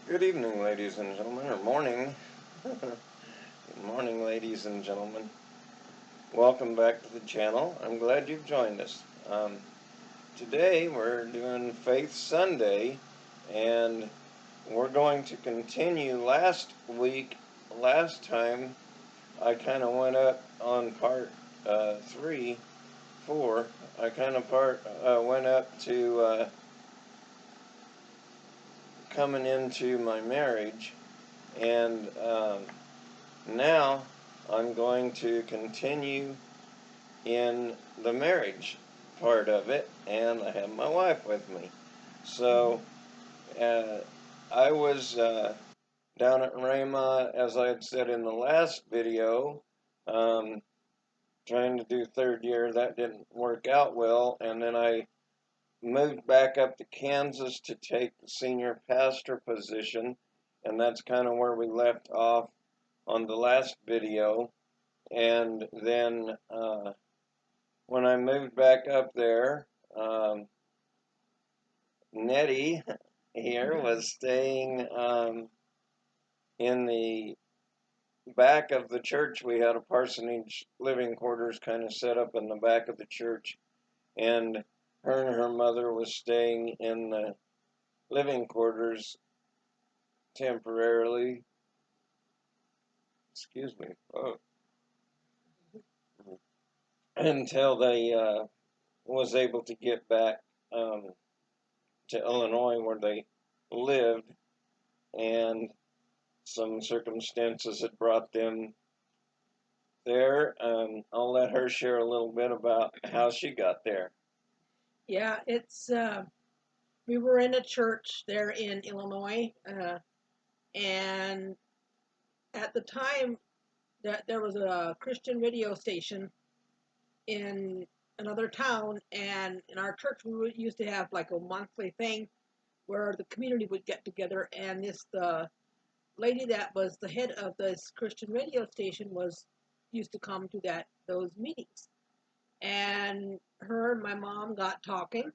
Good evening, ladies and gentlemen, or morning. Good morning, ladies and gentlemen. Welcome back to the channel. I'm glad you've joined us. Today we're doing Faith Sunday, and we're going to continue. Last time, I kind of went up on part 4. I kind of went up to coming into my marriage, and now I'm going to continue in the marriage part of it, and I have my wife with me. So I was down at Rhema, as I had said in the last video, trying to do third year. That didn't work out well, and then I moved back up to Kansas to take the senior pastor position, and that's kind of where we left off on the last video. And then when I moved back up there, Nettie here was staying in the back of the church. We had a parsonage living quarters kind of set up in the back of the church, and her mother was staying in the living quarters temporarily. Excuse me. Until they was able to get back to Illinois where they lived, and some circumstances had brought them there. I'll let her share a little bit about how she got there. Yeah, we were in a church there in Illinois, and at the time that there was a Christian radio station in another town, and in our church we used to have like a monthly thing where the community would get together, and the lady that was the head of this Christian radio station used to come to those meetings, and her and my mom got talking.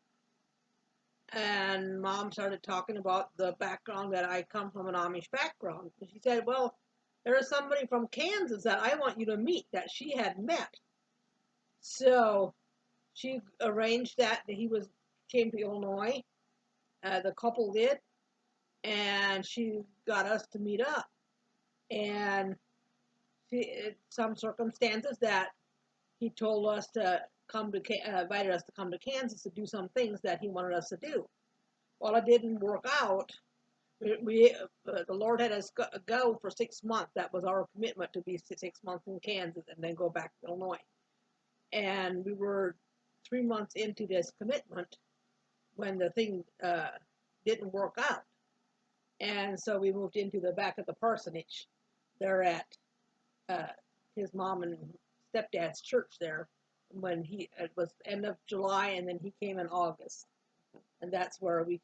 And mom started talking about the background that I come from an Amish background. And she said, well, there is somebody from Kansas that I want you to meet that she had met. So she arranged that came to Illinois. The couple did, and she got us to meet up. And some circumstances that he told us to invited us to come to Kansas to do some things that he wanted us to do. Well, it didn't work out. The Lord had us go for 6 months. That was our commitment, to be 6 months in Kansas and then go back to Illinois. And we were 3 months into this commitment when the thing didn't work out. And so we moved into the back of the parsonage there at his mom and stepdad's church there. When it was end of July, and then he came in August. And that's where the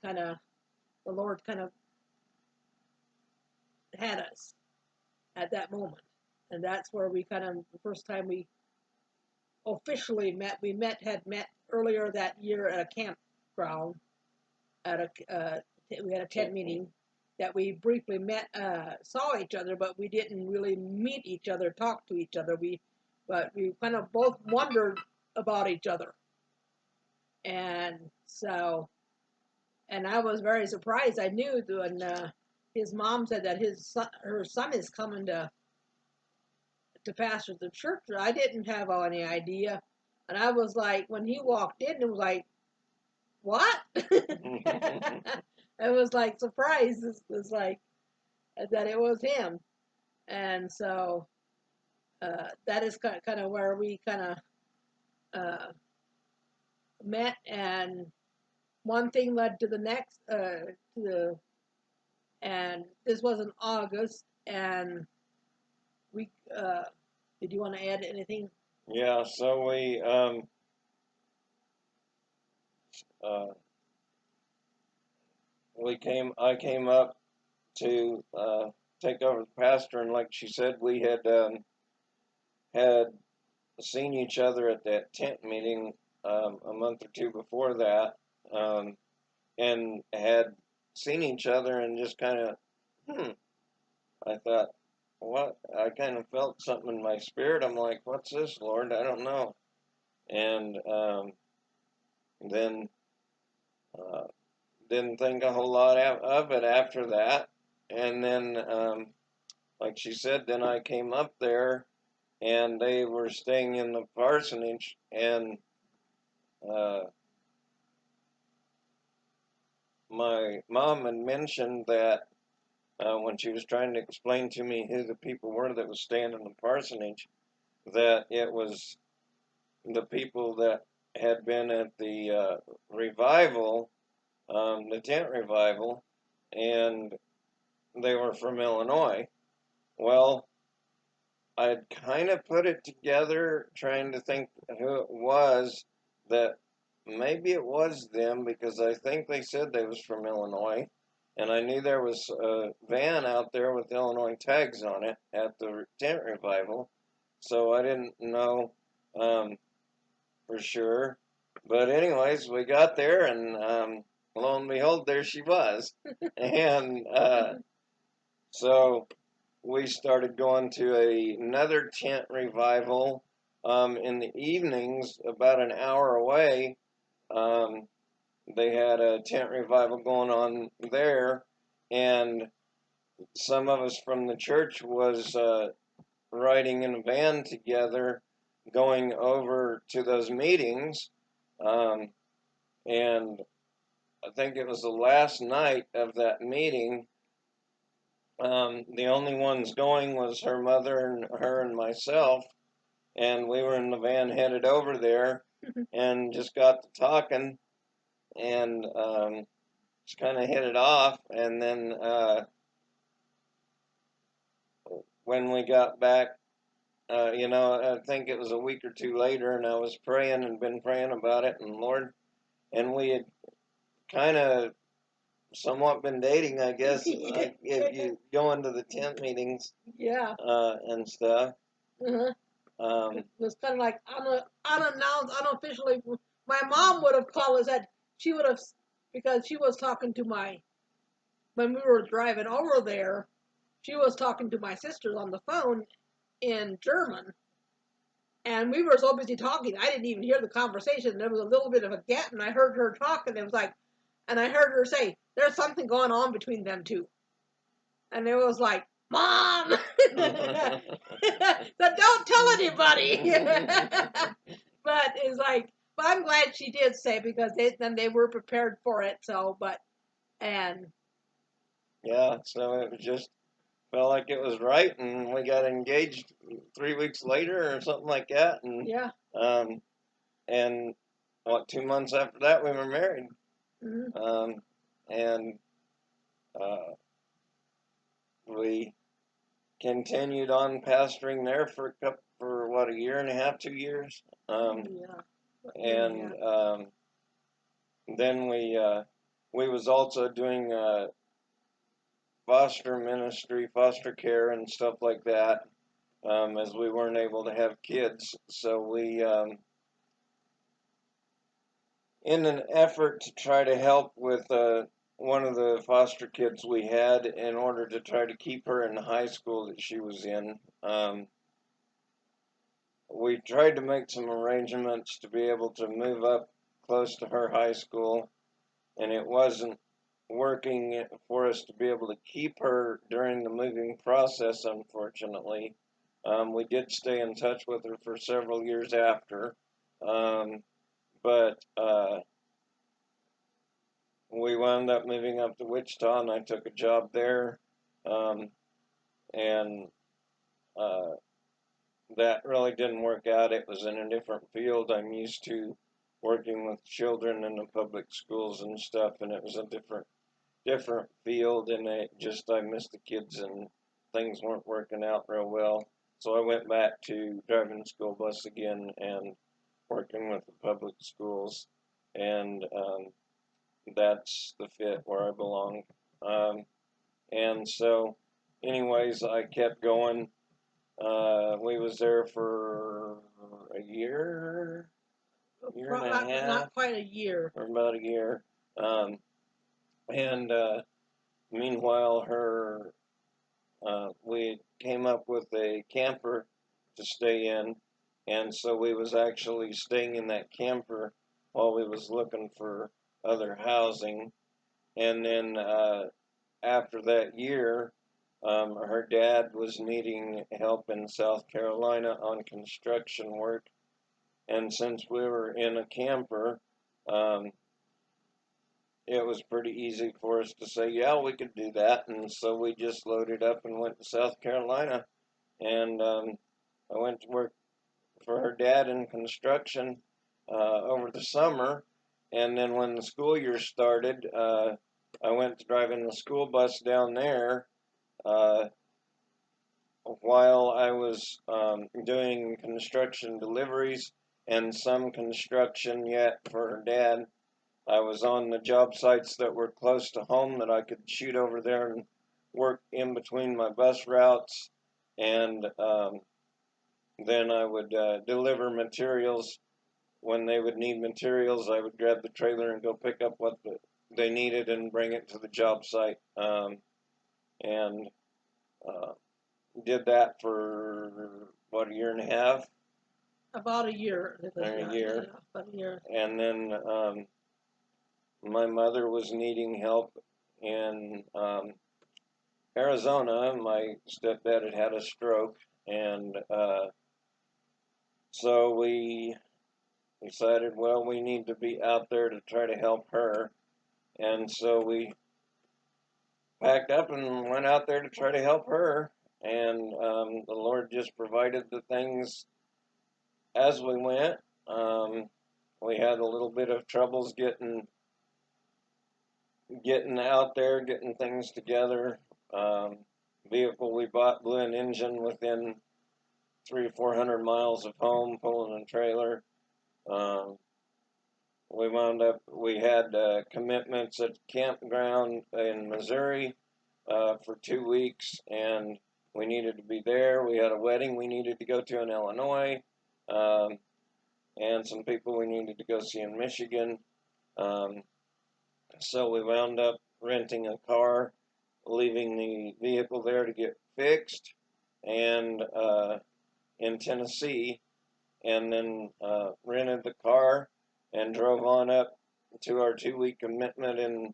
Lord kind of had us at that moment. And that's where the first time we officially met. Had met earlier that year at a campground. We had a tent meeting that we briefly saw each other, but we didn't really meet each other, talk to each other. But we kind of both wondered about each other. And so, and I was very surprised. I knew when his mom said that her son is coming to pastor the church. I didn't have any idea, and I was like, when he walked in, it was like, what? It was like surprise. It was like that it was him, and so that is kind of where we kind of met, and one thing led to the next. And this was in August, and we. Did you want to add anything? Yeah, so I came up to take over the pastor, and like she said, we had seen each other at that tent meeting a month or two before that, and had seen each other and just kind of I thought, what? I kind of felt something in my spirit. I'm like, what's this, Lord? I don't know. And then uh, didn't think a whole lot of it after that. And then, like she said, then I came up there and they were staying in the parsonage. And uh, my mom had mentioned that when she was trying to explain to me who the people were that was staying in the parsonage, that it was the people that had been at the revival, the tent revival, and they were from Illinois. Well, I'd kind of put it together trying to think who it was, that maybe it was them because I think they said they was from Illinois. And I knew there was a van out there with Illinois tags on it at the tent revival. So I didn't know for sure. But anyways, we got there and lo and behold, there she was. And so we started going to another tent revival in the evenings, about an hour away. Um, they had a tent revival going on there, and some of us from the church was riding in a van together, going over to those meetings. Um, and I think it was the last night of that meeting. The only ones going was her mother and her and myself, and we were in the van headed over there, and just got to talking, and just kind of hit it off. And then when we got back, I think it was a week or two later, and I was praying and been praying about it, and Lord, and we had kind of somewhat been dating, I guess, like if you go into the tent meetings, Yeah. And stuff. Uh-huh. Um, It was kind of like unannounced, unofficially. My mom would have called us that she would have, because she was talking to when we were driving over there, she was talking to my sisters on the phone in German. And we were so busy talking, I didn't even hear the conversation. There was a little bit of a gap, and I heard her talk, and it was like, and I heard her say, "There's something going on between them two." And it was like, "Mom, so don't tell anybody." But it's like, but I'm glad she did say, because then they were prepared for it. So, and yeah, so it was just felt like it was right, and we got engaged 3 weeks later or something like that, and yeah. um, and what 2 months after that we were married, Mm-hmm. And uh, we continued on pastoring there for what, a year and a half, 2 years, Yeah. and then we was also doing foster ministry, foster care, and stuff like that, as we weren't able to have kids. So we, in an effort to try to help with one of the foster kids we had, in order to try to keep her in the high school that she was in, we tried to make some arrangements to be able to move up close to her high school, and it wasn't working for us to be able to keep her during the moving process, unfortunately. We did stay in touch with her for several years after, but we wound up moving up to Wichita, and I took a job there, um, and uh, that really didn't work out. It was in a different field. I'm used to working with children in the public schools and stuff, and it was a different field, and I missed the kids, and things weren't working out real well. So I went back to driving the school bus again and working with the public schools, and that's the fit where I belong. Um, and so, anyways, I kept going. We was there for a year and a half, Not quite a year. or about a year. And meanwhile, her we came up with a camper to stay in, and so we was actually staying in that camper while we was looking for other housing. And then after that year, her dad was needing help in South Carolina on construction work, and since we were in a camper, um, it was pretty easy for us to say, yeah, we could do that. And so we just loaded up and went to South Carolina. And I went to work for her dad in construction over the summer. And then when the school year started, I went to driving the school bus down there uh, while I was doing construction deliveries and some construction yet for her dad. I was on the job sites that were close to home that I could shoot over there and work in between my bus routes. And then I would deliver materials. When they would need materials, I would grab the trailer and go pick up what they needed and bring it to the job site. And uh, did that for, what, a year and a half? About a year. A year. About a year. And then my mother was needing help in Arizona. My stepdad had had a stroke, and so we decided, well, we need to be out there to try to help her. And so we packed up and went out there to try to help her. And the Lord just provided the things as we went. We had a little bit of troubles getting out there, getting things together. Vehicle we bought blew an engine within 300 or 400 miles of home, pulling a trailer. We had commitments at campground in Missouri for 2 weeks, and we needed to be there. We had a wedding we needed to go to in Illinois, and some people we needed to go see in Michigan. So we wound up renting a car, leaving the vehicle there to get fixed, and in Tennessee, and then rented the car and drove on up to our 2 week commitment in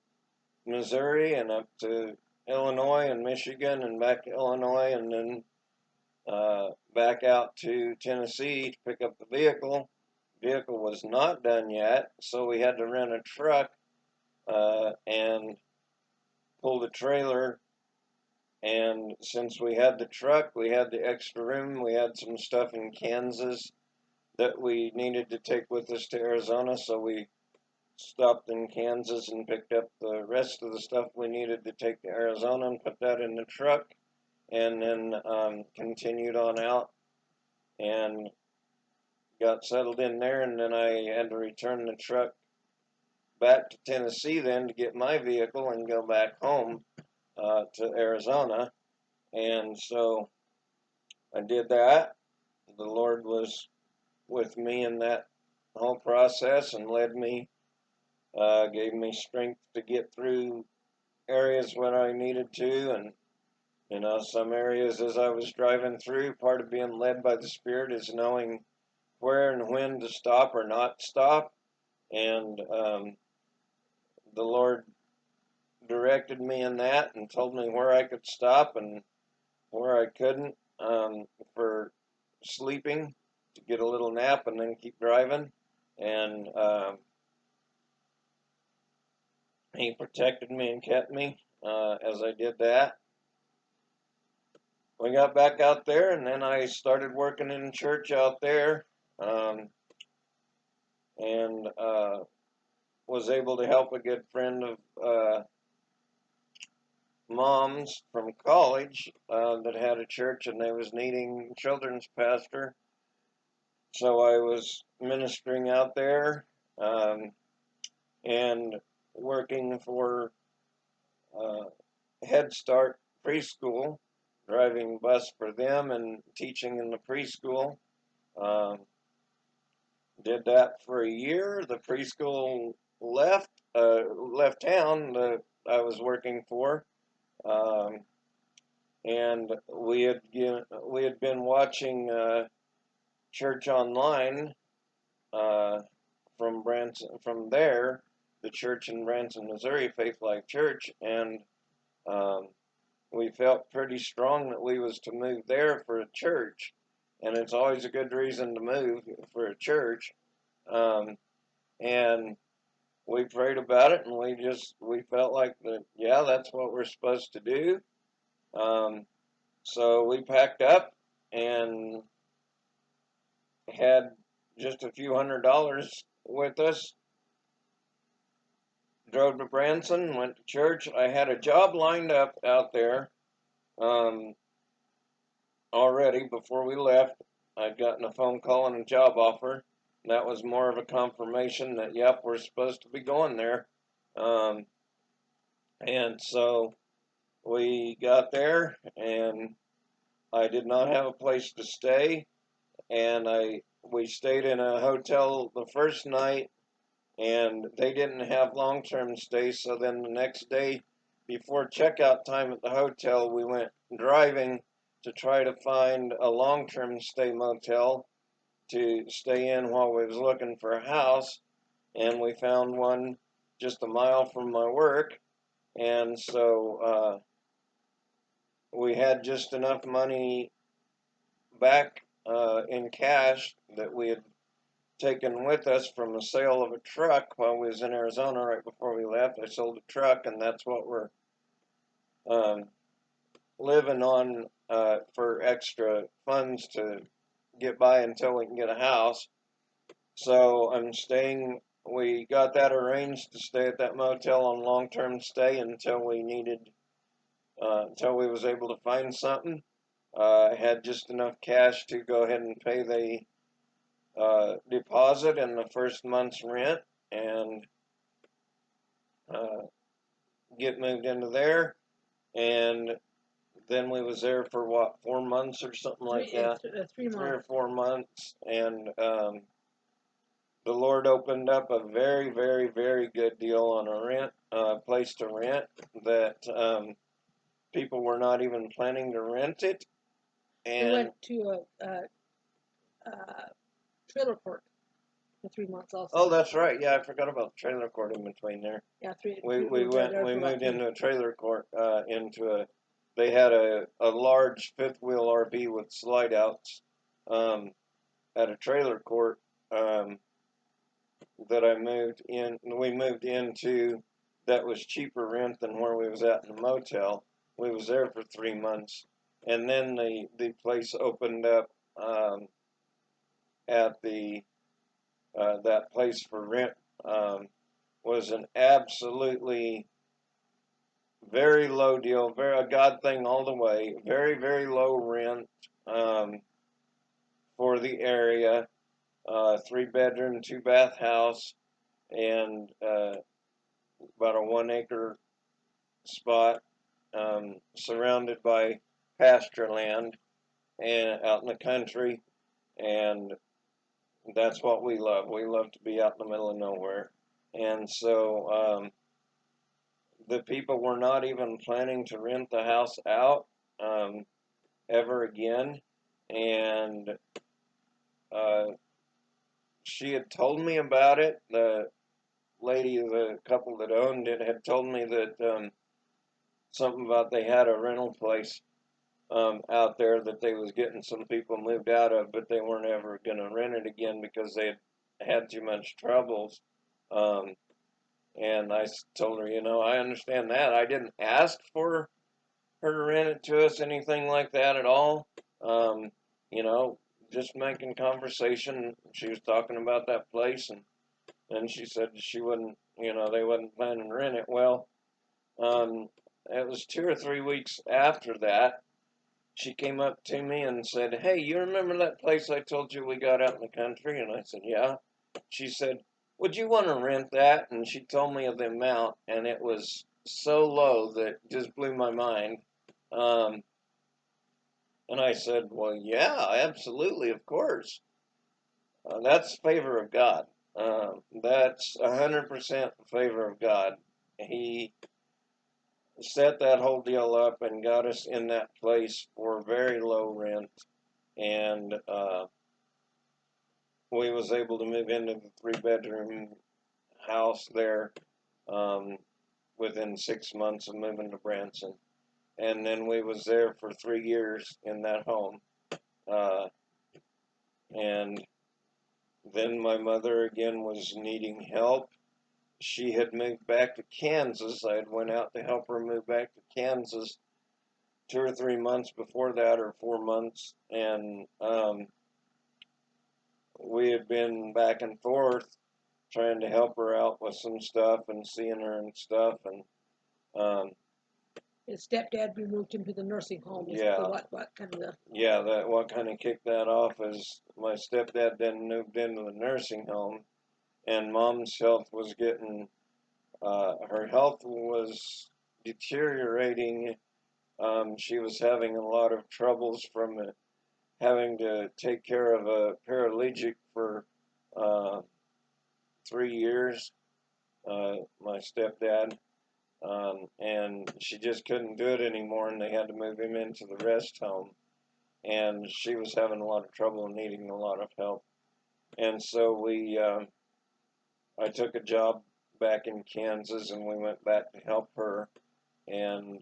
Missouri and up to Illinois and Michigan and back to Illinois and then back out to Tennessee to pick up the vehicle. Vehicle was not done yet, so we had to rent a truck and pull the trailer. And since we had the truck, we had the extra room, we had some stuff in Kansas that we needed to take with us to Arizona, so we stopped in Kansas and picked up the rest of the stuff we needed to take to Arizona and put that in the truck, and then continued on out and got settled in there. And then I had to return the truck back to Tennessee then to get my vehicle and go back home to Arizona. And so I did that. The Lord was with me in that whole process and led me, gave me strength to get through areas when I needed to. And some areas as I was driving through, part of being led by the Spirit is knowing where and when to stop or not stop. And the Lord directed me in that and told me where I could stop and where I couldn't, for sleeping, to get a little nap and then keep driving. And He protected me and kept me as I did that. We got back out there, and then I started working in church out there, and was able to help a good friend of Mom's from college that had a church, and they was needing children's pastor. So I was ministering out there and working for Head Start preschool, driving bus for them and teaching in the preschool. Did that for a year. The preschool left town that I was working for, and we had been watching church online from Branson, from there, the church in Branson, Missouri, Faith Life Church, and um, we felt pretty strong that we was to move there for a church, and it's always a good reason to move for a church. Um, and we prayed about it, and we felt like that, yeah, that's what we're supposed to do. Um, so we packed up and had just a few $100s with us, drove to Branson, went to church. I had a job lined up out there um, already before we left. I'd gotten a phone call and a job offer. That was more of a confirmation that, yep, we're supposed to be going there. Um, and so we got there, and I did not have a place to stay, and we stayed in a hotel the first night, and they didn't have long-term stays. So then the next day, before checkout time at the hotel, we went driving to try to find a long-term stay motel to stay in while we was looking for a house, and we found one just a mile from my work, and so we had just enough money back in cash that we had taken with us from a sale of a truck while we was in Arizona right before we left. I sold a truck, and that's what we're um, living on for extra funds to get by until we can get a house. So I'm staying. We got that arranged to stay at that motel on long-term stay until until we was able to find something. I had just enough cash to go ahead and pay the deposit and the first month's rent, and uh, get moved into there. And then we was there for what, 4 months or something like that, 3 or 4 months, and the Lord opened up a very, very, very good deal on a place to rent that people were not even planning to rent it. And we went to a trailer park for 3 months also. Oh, that's right. Yeah, I forgot about the trailer court in between there. Yeah, we moved into a trailer court. They had a large fifth wheel RV with slide outs at a trailer court that we moved into, that was cheaper rent than where we was at in the motel. We was there for 3 months, and then the place opened up at the that place for rent was an absolutely very low deal, a God thing all the way. Very, very low rent for the area. 3-bedroom, 2-bath house, and about a 1-acre spot, surrounded by pasture land and out in the country. And that's what we love. We love to be out in the middle of nowhere. And so the people were not even planning to rent the house out ever again. And she had told me about it. The lady, the couple that owned it, had told me that something about they had a rental place out there that they was getting some people moved out of, but they weren't ever going to rent it again because they had too much troubles. And I told her, I understand that. I didn't ask for her to rent it to us, anything like that at all. You know, just making conversation. She was talking about that place, and she said she wouldn't, they wasn't planning to rent it. Well, it was 2 or 3 weeks after that, she came up to me and said, "Hey, you remember that place I told you we got out in the country?" And I said, "Yeah." She said, "Would you want to rent that?" And she told me of the amount, and it was so low that it just blew my mind. Um, and I said, "Well, yeah, absolutely, of course." That's favor of God. That's 100% favor of God. He set that whole deal up and got us in that place for very low rent, and we was able to move into the 3-bedroom house there within 6 months of moving to Branson. And then we was there for 3 years in that home. And then my mother again was needing help. She had moved back to Kansas. I had went out to help her move back to Kansas 2 or 3 months before that, or 4 months, and we had been back and forth trying to help her out with some stuff and seeing her and stuff, and His stepdad removed him to the nursing home. Yeah. What kind of the... Yeah, that what kind of kicked that off is my stepdad then moved into the nursing home, and Mom's health was getting, her health was deteriorating. She was having a lot of troubles from having to take care of a paralytic for 3 years, my stepdad, and she just couldn't do it anymore, and they had to move him into the rest home, and she was having a lot of trouble and needing a lot of help. And so I took a job back in Kansas, and we went back to help her, and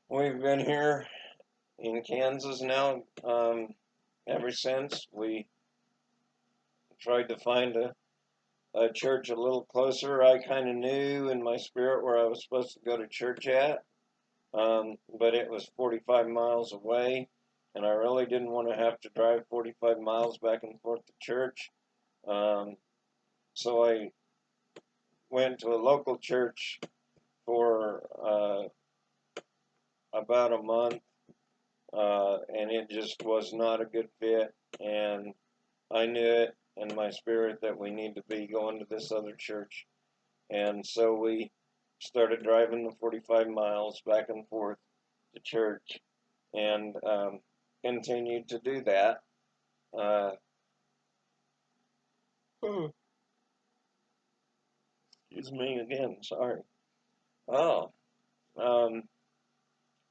we've been here in Kansas now ever since. We tried to find a church a little closer. I kind of knew in my spirit where I was supposed to go to church at, but it was 45 miles away, and I really didn't want to have to drive 45 miles back and forth to church. So I went to a local church for about a month, and it just was not a good fit, and I knew it in my spirit that we need to be going to this other church. And so we started driving the 45 miles back and forth to church, and continued to do that. Excuse me again, sorry. Oh,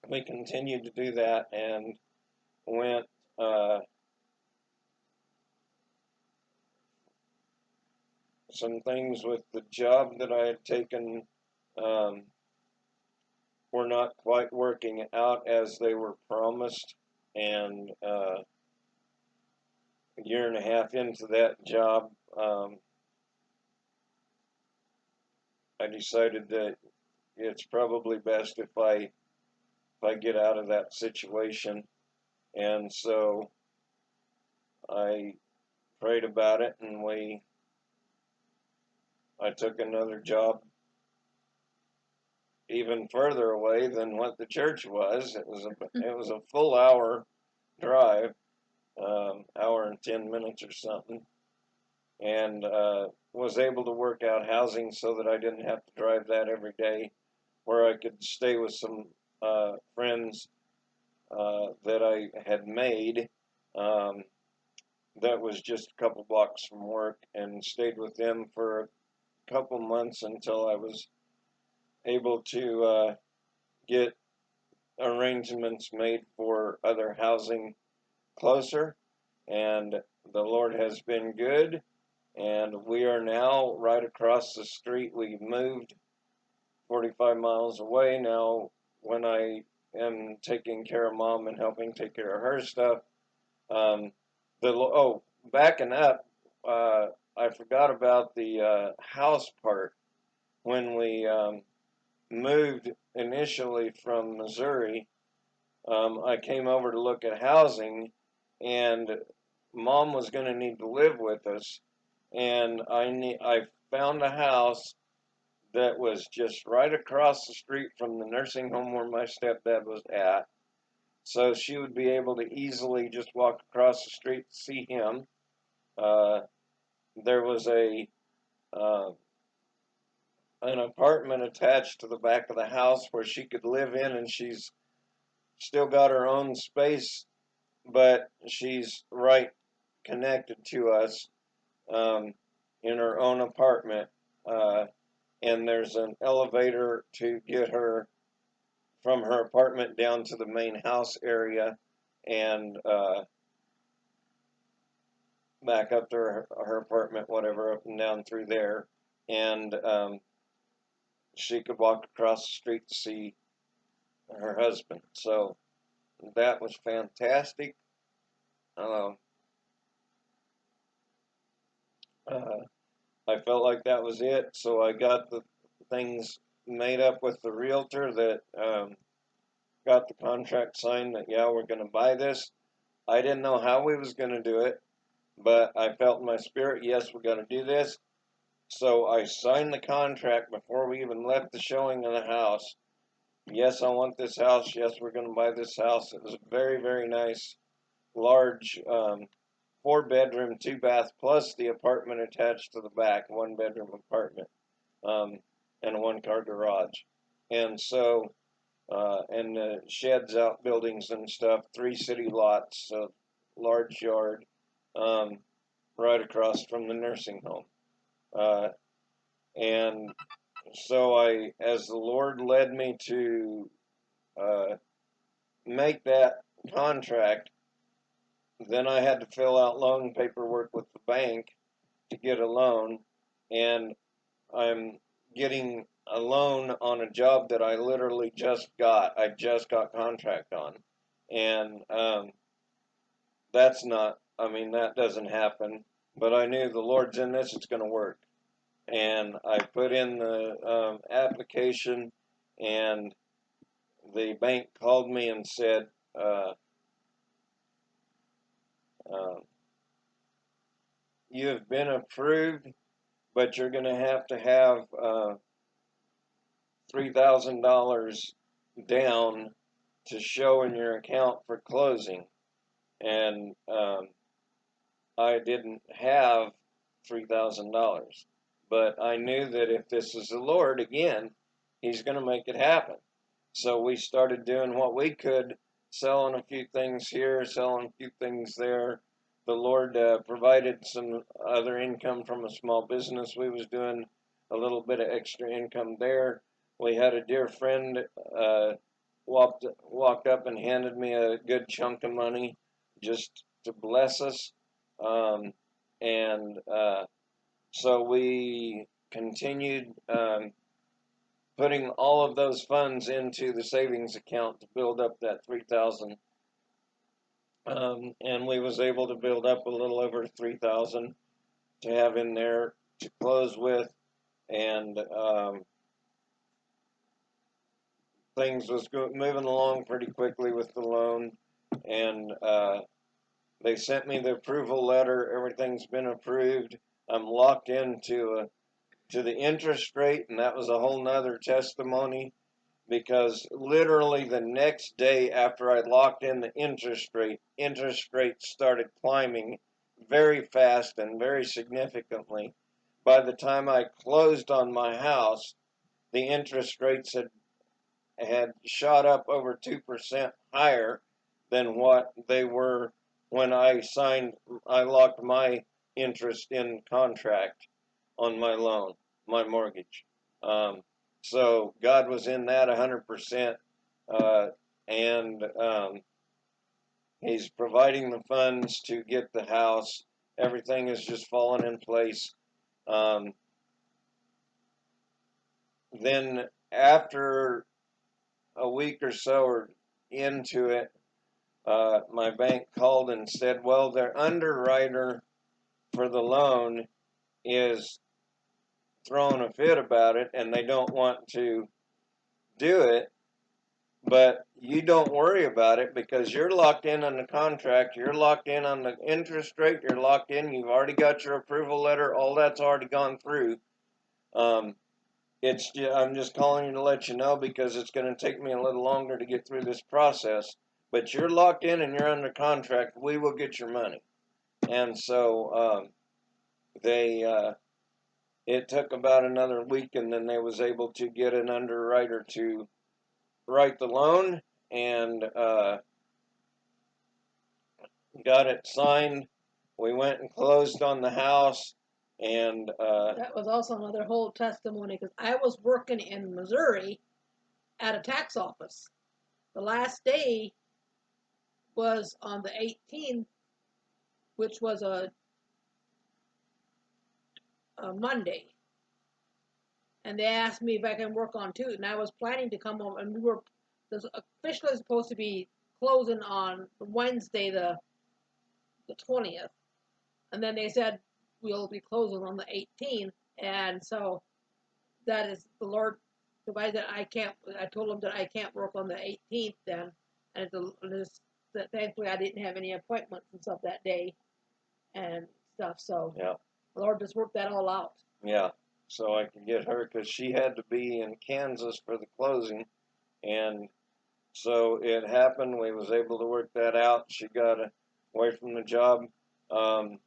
we continued to do that, and went some things with the job that I had taken were not quite working out as they were promised, and a year and a half into that job, I decided that it's probably best if I get out of that situation, and so I prayed about it, and I took another job even further away than what the church was. It was a full hour drive, hour and 10 minutes or something, and was able to work out housing so that I didn't have to drive that every day, where I could stay with some friends that I had made, that was just a couple blocks from work, and stayed with them for a couple months until I was able to get arrangements made for other housing closer, and the Lord has been good, and we are now right across the street. We moved 45 miles away now. When I am taking care of Mom and helping take care of her stuff, backing up, I forgot about the house part. When we moved initially from Missouri, I came over to look at housing, and Mom was going to need to live with us, and I found a house that was just right across the street from the nursing home where my stepdad was at, so she would be able to easily just walk across the street to see him. There was an apartment attached to the back of the house where she could live in, and she's still got her own space, but she's right connected to us in her own apartment. and there's an elevator to get her from her apartment down to the main house area, and back up to her apartment, whatever, up and down through there. And she could walk across the street to see her husband. So that was fantastic. Uh, I felt like that was it, so I got the things made up with the realtor that got the contract signed that, yeah, we're going to buy this. I didn't know how we was going to do it, but I felt in my spirit, yes, we're going to do this. So I signed the contract before we even left the showing of the house. Yes, I want this house. Yes, we're going to buy this house. It was very, very nice, large, 4-bedroom, 2-bath, plus the apartment attached to the back, 1-bedroom apartment, and a 1-car garage. And so, and the sheds, outbuildings and stuff, 3 city lots, a large yard, right across from the nursing home. And so as the Lord led me to make that contract, then I had to fill out loan paperwork with the bank to get a loan, and I'm getting a loan on a job that I literally just got. I just got contract on, and that's not, I mean, that doesn't happen, but I knew the Lord's in this, it's going to work. And I put in the application, and the bank called me and said, you have been approved, but you're going to have $3,000 down to show in your account for closing. And I didn't have $3,000. But I knew that if this is the Lord, again, He's going to make it happen. So we started doing what we could, selling a few things here, selling a few things there. The Lord provided some other income from a small business we was doing, a little bit of extra income there. We had a dear friend walked up and handed me a good chunk of money just to bless us. And so we continued putting all of those funds into the savings account to build up that 3,000, and we was able to build up a little over 3,000 to have in there to close with, and things was moving along pretty quickly with the loan, and they sent me the approval letter. Everything's been approved. I'm locked into to the interest rate, and that was a whole nother testimony, because literally the next day after I locked in the interest rate started climbing very fast and very significantly. By the time I closed on my house, the interest rates had shot up over 2% higher than what they were when I locked my interest in contract on my loan, my mortgage. So God was in that 100%, and He's providing the funds to get the house. Everything is just falling in place. Then after a week or so or into it, my bank called and said, well, their underwriter for the loan is throwing a fit about it, and they don't want to do it, but you don't worry about it because you're locked in on the contract, you're locked in on the interest rate, you're locked in, you've already got your approval letter, all that's already gone through. I'm just calling you to let you know because it's going to take me a little longer to get through this process, but you're locked in and you're under contract, we will get your money. And so it took about another week, and then they was able to get an underwriter to write the loan, and got it signed. We went and closed on the house, And That was also another whole testimony because I was working in Missouri at a tax office. The last day was on the 18th, which was a Monday. And they asked me if I can work on Tuesday. And I was planning to come home, and we were officially supposed to be closing on Wednesday, the 20th. And then they said we'll be closing on the 18th. And so that is the Lord provided that I can't. I told him that I can't work on the 18th then, and that thankfully I didn't have any appointments and stuff that day and stuff. So yeah, the Lord just worked that all out. yeah. So I could get her because she had to be in Kansas for the closing, and so it happened. We was able to work that out. She got away from the job. Um,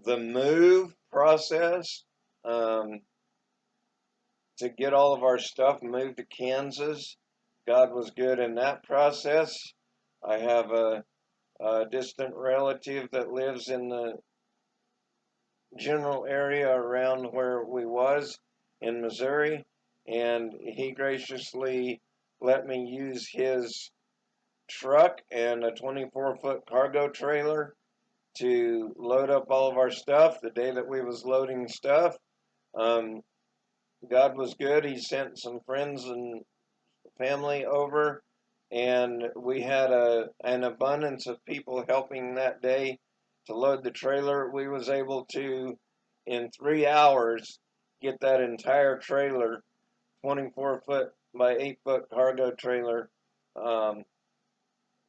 the move process to get all of our stuff moved to Kansas, God was good in that process. I have a distant relative that lives in the general area around where we was in Missouri, and he graciously let me use his truck and a 24-foot cargo trailer to load up all of our stuff the day that we was loading stuff. Um, God was good. He sent some friends and family over, and we had an abundance of people helping that day to load the trailer. We was able to, in 3 hours, get that entire trailer, 24-foot by 8-foot cargo trailer, um,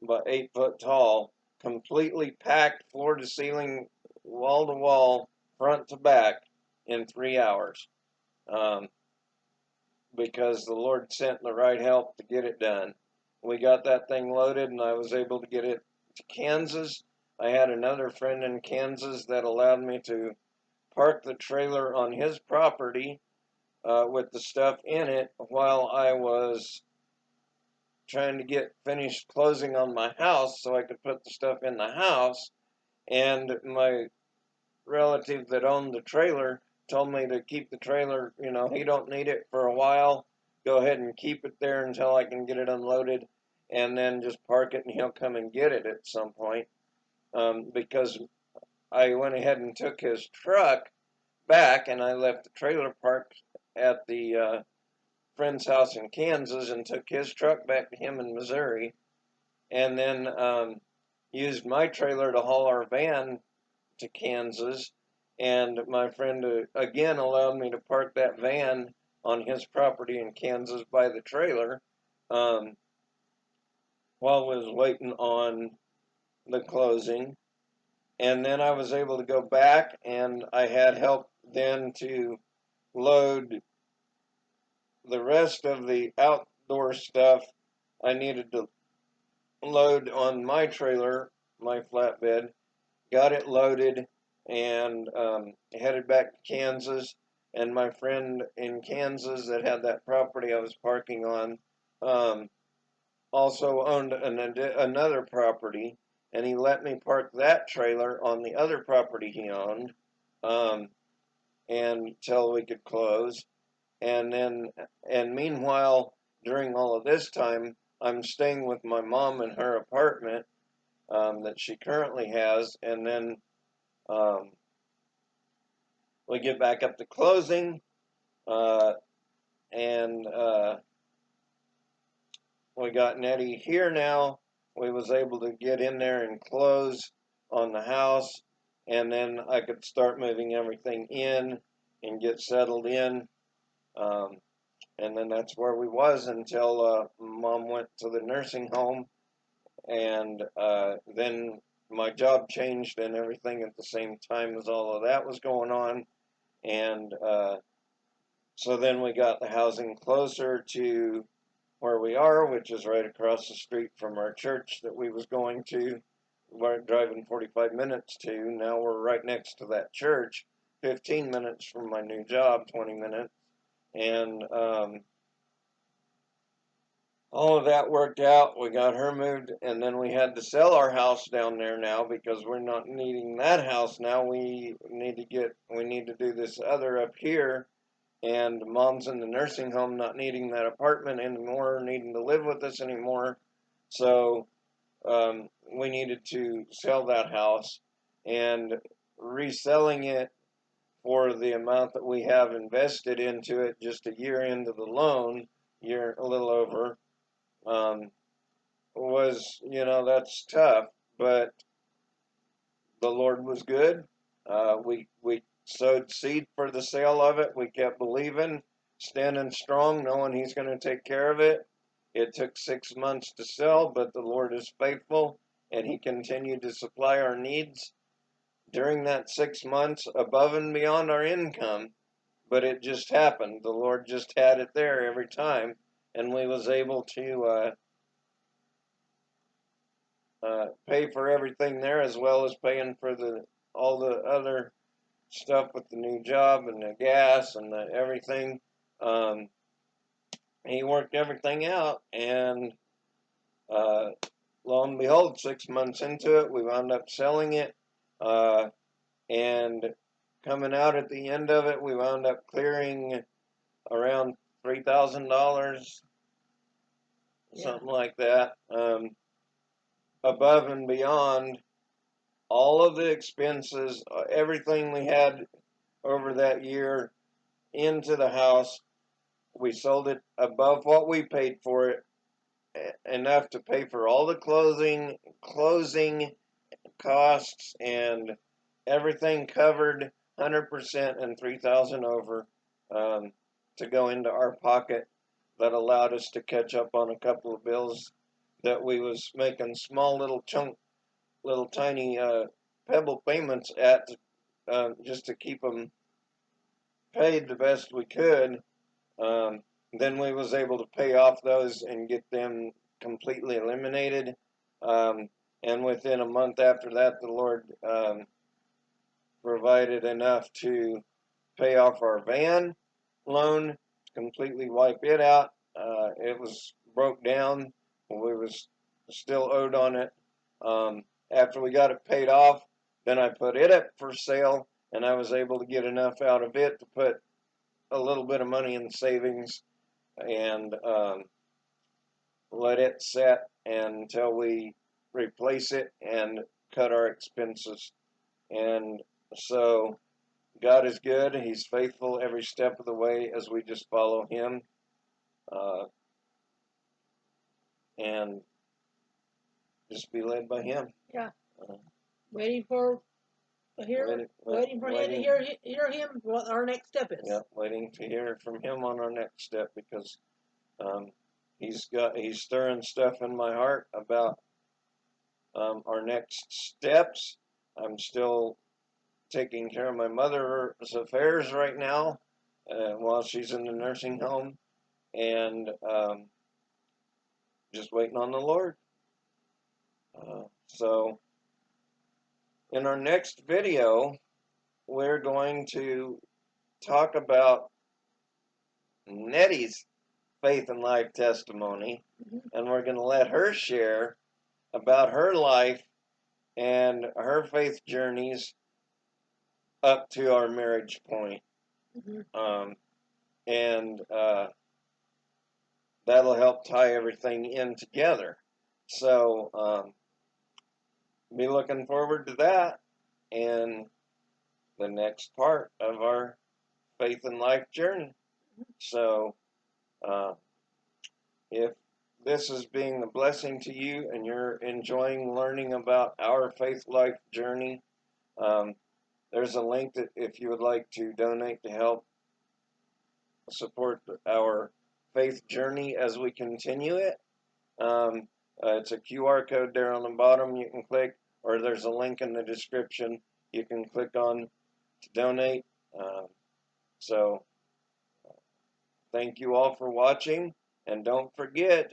by 8 foot tall, completely packed, floor to ceiling, wall to wall, front to back, in 3 hours. Um, because the Lord sent the right help to get it done. We got that thing loaded, and I was able to get it to Kansas. I had another friend in Kansas that allowed me to park the trailer on his property with the stuff in it while I was trying to get finished closing on my house so I could put the stuff in the house. And my relative that owned the trailer told me to keep the trailer, he don't need it for a while. Go ahead and keep it there until I can get it unloaded, and then just park it and he'll come and get it at some point. Because I went ahead and took his truck back, and I left the trailer parked at the friend's house in Kansas and took his truck back to him in Missouri, and then used my trailer to haul our van to Kansas, and my friend again allowed me to park that van on his property in Kansas by the trailer um, while I was waiting on the closing. And then I was able to go back, and I had help then to load the rest of the outdoor stuff I needed to load on my trailer, my flatbed. Got it loaded, and headed back to Kansas. And my friend in Kansas that had that property I was parking on um, also owned another property, and he let me park that trailer on the other property he owned um, until we could close. And meanwhile, during all of this time, I'm staying with my mom in her apartment that she currently has, and then um, we get back up to closing, uh, and we got Nettie here now. We was able to get in there and close on the house, and then I could start moving everything in and get settled in. Um, and then that's where we was until Mom went to the nursing home, and then my job changed and everything at the same time as all of that was going on, and so then we got the housing closer to where we are, which is right across the street from our church that we was going to. We're driving 45 minutes to. Now we're right next to that church, 15 minutes from my new job, 20 minutes. And all of that worked out. We got her moved, and then we had to sell our house down there now because we're not needing that house now. We need to do this other up here. And mom's in the nursing home, not needing that apartment anymore, needing to live with us anymore. So we needed to sell that house, and reselling it for the amount that we have invested into it just a year into the loan, a little over, was, that's tough, but the Lord was good. We sowed seed for the sale of it. We kept believing, standing strong, knowing He's going to take care of it. It took 6 months to sell, but the Lord is faithful, and He continued to supply our needs during that 6 months above and beyond our income. But it just happened. The Lord just had it there every time, and we was able to pay for everything there, as well as paying for all the other stuff with the new job and the gas and everything. He worked everything out, and lo and behold, 6 months into it, we wound up selling it, and coming out at the end of it, we wound up clearing around $3,000, something like that, above and beyond all of the expenses, everything we had over that year into the house. We sold it above what we paid for it, enough to pay for all the closing costs, and everything covered 100% and 3,000 over, to go into our pocket. That allowed us to catch up on a couple of bills that we was making small little tiny pebble payments at, just to keep them paid the best we could. Then we was able to pay off those and get them completely eliminated. And within a month after that, the Lord provided enough to pay off our van loan, completely wipe it out. It was broke down. We was still owed on it. After we got it paid off, then I put it up for sale, and I was able to get enough out of it to put a little bit of money in savings, and let it set until we replace it and cut our expenses. And so God is good. He's faithful every step of the way as we just follow Him, and just be led by Him. Yeah. Waiting for you to hear Him what our next step is. Yeah, waiting to hear from Him on our next step, because He's stirring stuff in my heart about our next steps. I'm still taking care of my mother's affairs right now, while she's in the nursing home, and just waiting on the Lord. So in our next video, we're going to talk about Nettie's faith and life testimony, and we're going to let her share about her life and her faith journeys up to our marriage point. And that'll help tie everything in together. So be looking forward to that and the next part of our faith and life journey. So if this is being a blessing to you and you're enjoying learning about our faith life journey, there's a link that if you would like to donate to help support our faith journey as we continue it. It's a QR code there on the bottom you can click, or there's a link in the description you can click on to donate. So thank you all for watching, and don't forget,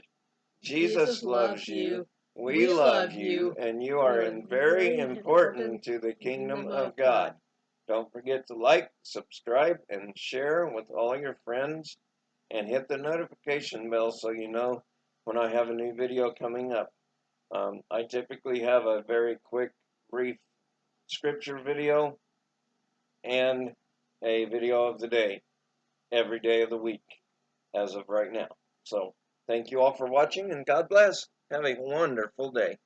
Jesus loves you, we love you, and you are very important to the kingdom of God. Don't forget to like, subscribe, and share with all your friends, and hit the notification bell so you know when I have a new video coming up. I typically have a very quick, brief scripture video and a video of the day every day of the week as of right now. So thank you all for watching, and God bless. Have a wonderful day.